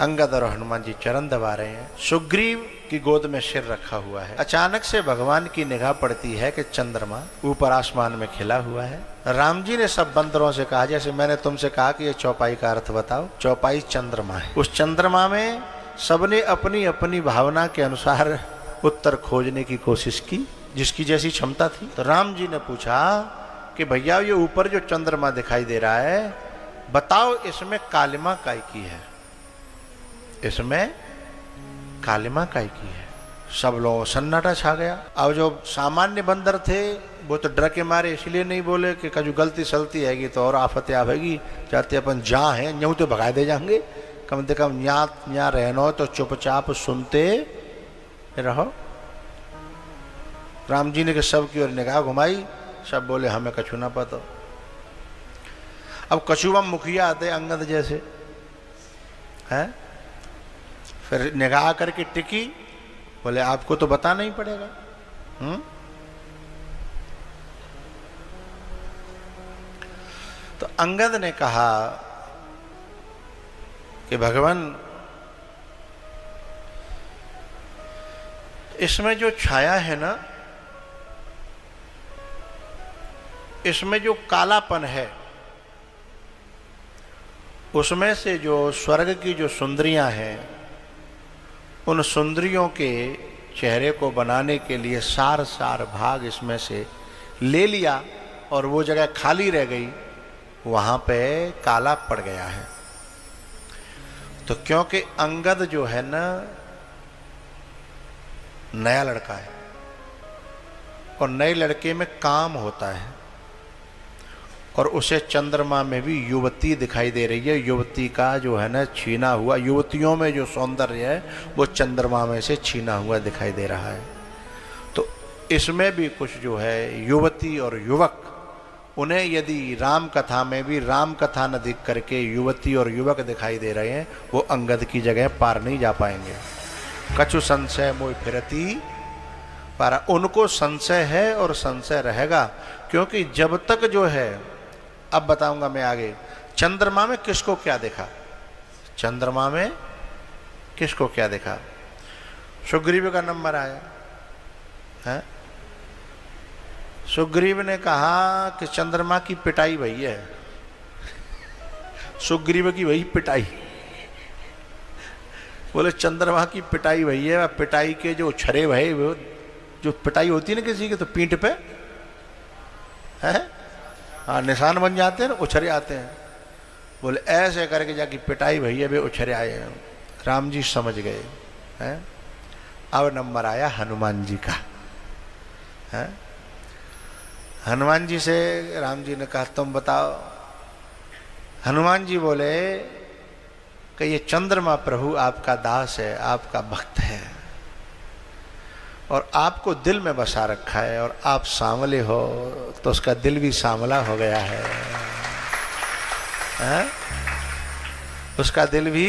अंगद और हनुमान जी चरण दबा रहे हैं, सुग्रीव की गोद में सिर रखा हुआ है। अचानक से भगवान की निगाह पड़ती है कि चंद्रमा ऊपर आसमान में खिला हुआ है। राम जी ने सब बंदरों से कहा, जैसे मैंने तुमसे कहा कि ये चौपाई का अर्थ बताओ, चौपाई चंद्रमा है। उस चंद्रमा में सबने अपनी अपनी भावना के अनुसार उत्तर खोजने की कोशिश की, जिसकी जैसी क्षमता थी। तो राम जी ने पूछा कि भैया ये ऊपर जो चंद्रमा दिखाई दे रहा है, बताओ इसमें कालिमा काय की है, इसमें कालिमा काय की है। सब लोग सन्नाटा छा गया। अब जो सामान्य बंदर थे वो तो डर के मारे इसलिए नहीं बोले कि कजू गलती सलती हैगी तो और आफत आवेगी, चाहते अपन जहाँ हैं यूँ तो भगा दे जाएंगे, कम से कम यहाँ रहना तो चुपचाप सुनते रहो। राम जी ने के सब की ओर निगाह घुमाई, सब बोले हमें कछु ना पता। अब कछुआ मुखिया आते अंगद जैसे हैं, फिर निगाह करके टिकी, बोले आपको तो बताना ही पड़ेगा। तो अंगद ने कहा कि भगवान इसमें जो छाया है ना, इसमें जो कालापन है, उसमें से जो स्वर्ग की जो सुंदरियां हैं, उन सुंदरियों के चेहरे को बनाने के लिए सार सार भाग इसमें से ले लिया और वो जगह खाली रह गई, वहां पे काला पड़ गया है। तो क्योंकि अंगद जो है ना नया लड़का है और नए लड़के में काम होता है, और उसे चंद्रमा में भी युवती दिखाई दे रही है। युवती का जो है ना छीना हुआ, युवतियों में जो सौंदर्य है वो चंद्रमा में से छीना हुआ दिखाई दे रहा है। तो इसमें भी कुछ जो है युवती और युवक, उन्हें यदि राम कथा में भी राम कथा न दिख करके युवती और युवक दिखाई दे रहे हैं, वो अंगद की जगह पार नहीं जा पाएंगे। कछु संशय मोह फिरती पर उनको संशय है और संशय रहेगा, क्योंकि जब तक जो है, अब बताऊंगा मैं आगे, चंद्रमा में किसको क्या देखा, चंद्रमा में किसको क्या देखा। सुग्रीव का नंबर आया है, सुग्रीव ने कहा कि चंद्रमा की पिटाई भई है, सुग्रीव की वही पिटाई, बोले चंद्रमा की पिटाई भई है। पिटाई के जो छरे भये, वो जो पिटाई होती है ना किसी के, तो पीठ पे है, हाँ निशान बन जाते हैं ना, उछरे आते हैं, बोले ऐसे करके जाके पिटाई भैया वे उछरे आए हैं। राम जी समझ गए हैं। अब नंबर आया हनुमान जी का है। हनुमान जी से राम जी ने कहा तुम बताओ। हनुमान जी बोले कि ये चंद्रमा प्रभु आपका दास है, आपका भक्त है, और आपको दिल में बसा रखा है, और आप सांवले हो तो उसका दिल भी सांवला हो गया है, उसका दिल भी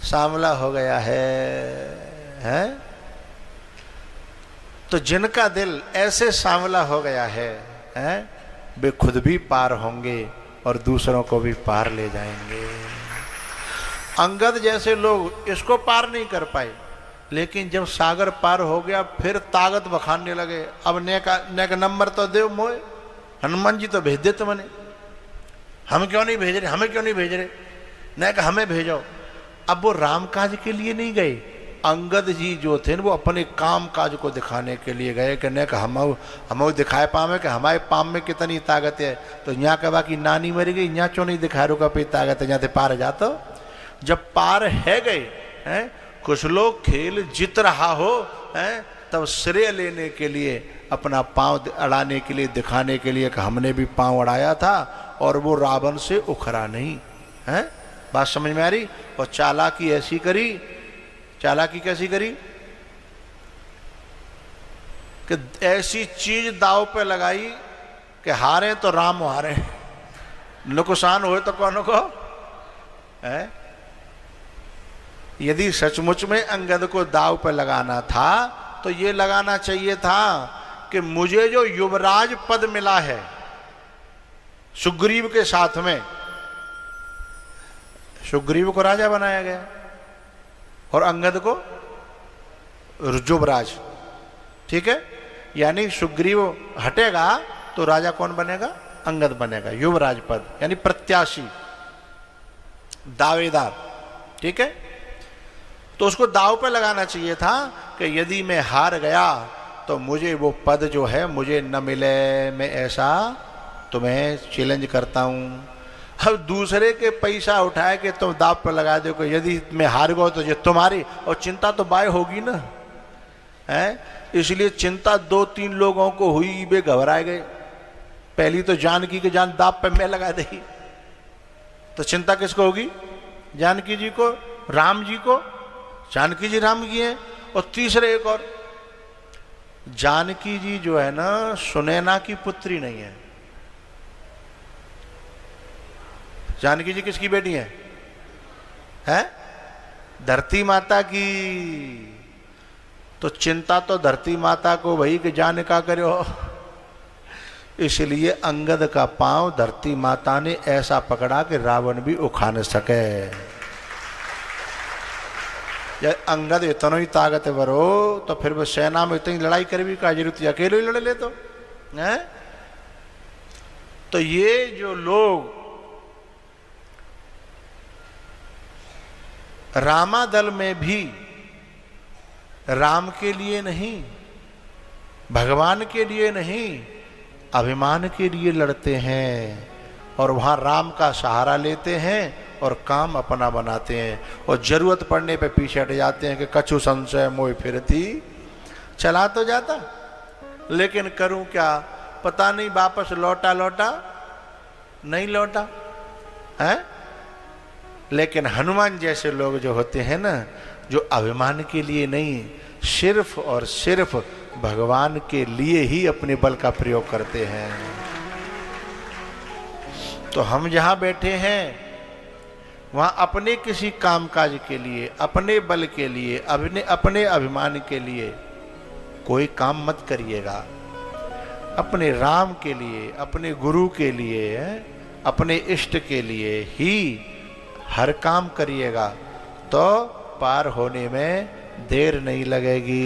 सांवला हो गया है। तो जिनका दिल ऐसे सांवला हो गया है, वे खुद भी पार होंगे और दूसरों को भी पार ले जाएंगे। अंगद जैसे लोग इसको पार नहीं कर पाए, लेकिन जब सागर पार हो गया फिर ताकत बखानने लगे। अब नेक नंबर तो दे मोए, हनुमान जी तो भेज देते मने, हम क्यों नहीं भेज रहे, हमें क्यों नहीं भेज रहे, नेक हमें भेजो। अब वो राम काज के लिए नहीं गए, अंगद जी जो थे वो अपने काम काज को दिखाने के लिए गए कि नेक हम दिखाए पावे कि हमारे पाम में कितनी ताकत है। तो यहाँ कहा कि नानी मरी गई, यहाँ क्यों नहीं दिखा रुका पे ताकत है, यहाँ से पार जाता। जब पार है गए हैं, कुछ लोग खेल जीत रहा हो हैं, तब श्रेय लेने के लिए, अपना पांव अड़ाने के लिए, दिखाने के लिए कि हमने भी पांव अड़ाया था और वो रावण से उखड़ा नहीं है। बात समझ में आ रही। और चालाकी ऐसी करी, चालाकी कैसी करी कि ऐसी चीज दाव पे लगाई कि हारे तो राम हारे, नुकसान हुए तो कौन को है। यदि सचमुच में अंगद को दाव पर लगाना था तो ये लगाना चाहिए था कि मुझे जो युवराज पद मिला है सुग्रीव के साथ में, सुग्रीव को राजा बनाया गया और अंगद को युवराज। ठीक है, यानी सुग्रीव हटेगा तो राजा कौन बनेगा? अंगद बनेगा, युवराज पद यानी प्रत्याशी, दावेदार। ठीक है, तो उसको दाव पे लगाना चाहिए था कि यदि मैं हार गया तो मुझे वो पद जो है मुझे न मिले, मैं ऐसा तुम्हें चैलेंज करता हूं। अब दूसरे के पैसा उठाए के तुम दाव पर लगा दो कि यदि मैं हार गया तो ये तुम्हारी, और चिंता तो बाय होगी ना, है? इसलिए चिंता 2-3 लोगों को हुई, वे घबराए गए। पहली तो जानकी की जान दाव पे मैं लगा दी, तो चिंता किसको होगी? जानकी जी को, राम जी को। जानकी जी राम की हैं। और तीसरे एक और, जानकी जी जो है ना सुनैना की पुत्री नहीं है। जानकी जी किसकी बेटी है? हैं? धरती माता की। तो चिंता तो धरती माता को भाई कि जान का करो, इसलिए अंगद का पांव धरती माता ने ऐसा पकड़ा कि रावण भी उखा न सके। अंगद इतना ही ताकतवर हो तो फिर वो सेना में इतनी लड़ाई कर भी का जरूरत, अकेले ही लड़ ले तो है। तो ये जो लोग रामादल में भी राम के लिए नहीं, भगवान के लिए नहीं, अभिमान के लिए लड़ते हैं और वहां राम का सहारा लेते हैं और काम अपना बनाते हैं, और जरूरत पड़ने पे पीछे हट जाते हैं कि कछु संशय मोह फिरती। चला तो जाता लेकिन करूं क्या, पता नहीं वापस लौटा नहीं लौटा है। लेकिन हनुमान जैसे लोग जो होते हैं ना, जो अभिमान के लिए नहीं, सिर्फ और सिर्फ भगवान के लिए ही अपने बल का प्रयोग करते हैं। तो हम जहां बैठे हैं वहां अपने किसी कामकाज के लिए, अपने बल के लिए, अपने अभिमान के लिए कोई काम मत करिएगा। अपने राम के लिए, अपने गुरु के लिए, अपने इष्ट के लिए ही हर काम करिएगा, तो पार होने में देर नहीं लगेगी।